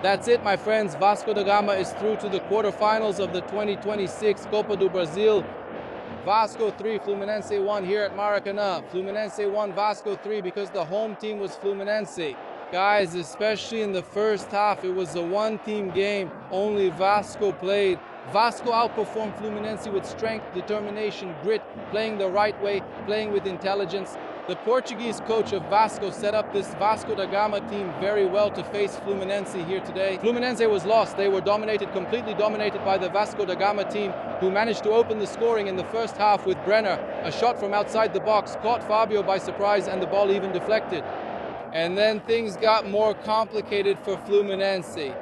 That's it, my friends. Vasco da Gama is through to the quarterfinals of the 2026 Copa do Brasil. Vasco 3, Fluminense 1 here at Maracanã. Fluminense 1, Vasco 3 because the home team was Fluminense. Guys, especially in the first half, it was a one-team game. Only Vasco played. Vasco outperformed Fluminense with strength, determination, grit, playing the right way, playing with intelligence. The Portuguese coach of Vasco set up this Vasco da Gama team very well to face Fluminense here today. Fluminense was lost. They were completely dominated by the Vasco da Gama team, who managed to open the scoring in the first half with Brenner. A shot from outside the box caught Fabio by surprise and the ball even deflected. And then things got more complicated for Fluminense.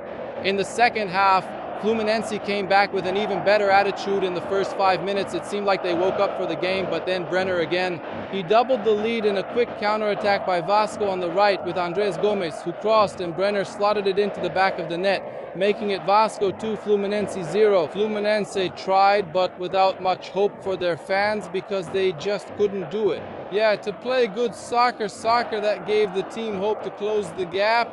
In the second half, Fluminense came back with an even better attitude in the first 5 minutes. It seemed like they woke up for the game, but then Brenner again. He doubled the lead in a quick counterattack by Vasco on the right with Andres Gomes, who crossed and Brenner slotted it into the back of the net, making it Vasco 2, Fluminense 0. Fluminense tried, but without much hope for their fans because they just couldn't do it. Yeah, to play good soccer that gave the team hope to close the gap.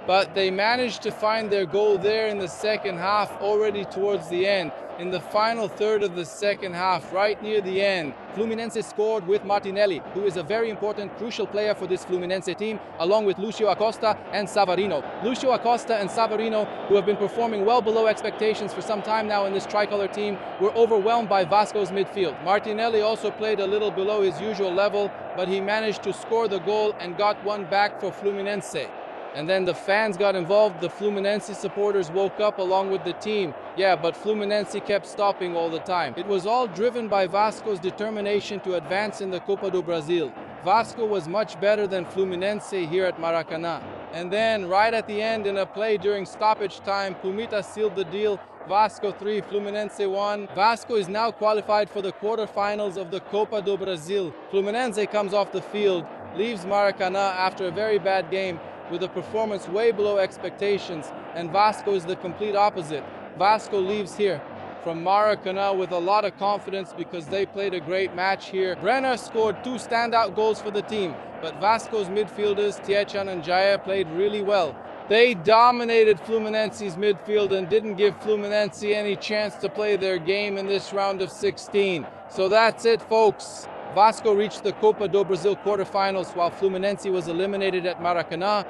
But they managed to find their goal there in the second half, already towards the end. In the final third of the second half, right near the end, Fluminense scored with Martinelli, who is a very important, crucial player for this Fluminense team, along with Lucio Acosta and Savarino. Lucio Acosta and Savarino, who have been performing well below expectations for some time now in this tricolor team, were overwhelmed by Vasco's midfield. Martinelli also played a little below his usual level, but he managed to score the goal and got one back for Fluminense. And then the fans got involved. The Fluminense supporters woke up along with the team. Yeah, but Fluminense kept stopping all the time. It was all driven by Vasco's determination to advance in the Copa do Brasil. Vasco was much better than Fluminense here at Maracanã. And then right at the end, in a play during stoppage time, Pumita sealed the deal. Vasco 3, Fluminense 1. Vasco is now qualified for the quarterfinals of the Copa do Brasil. Fluminense comes off the field, leaves Maracanã after a very bad game, with a performance way below expectations, and Vasco is the complete opposite. Vasco leaves here from Maracanã with a lot of confidence because they played a great match here. Brenner scored 2 standout goals for the team, but Vasco's midfielders, Tietchan and Jaya, played really well. They dominated Fluminense's midfield and didn't give Fluminense any chance to play their game in this round of 16. So that's it, folks. Vasco reached the Copa do Brasil quarterfinals while Fluminense was eliminated at Maracanã.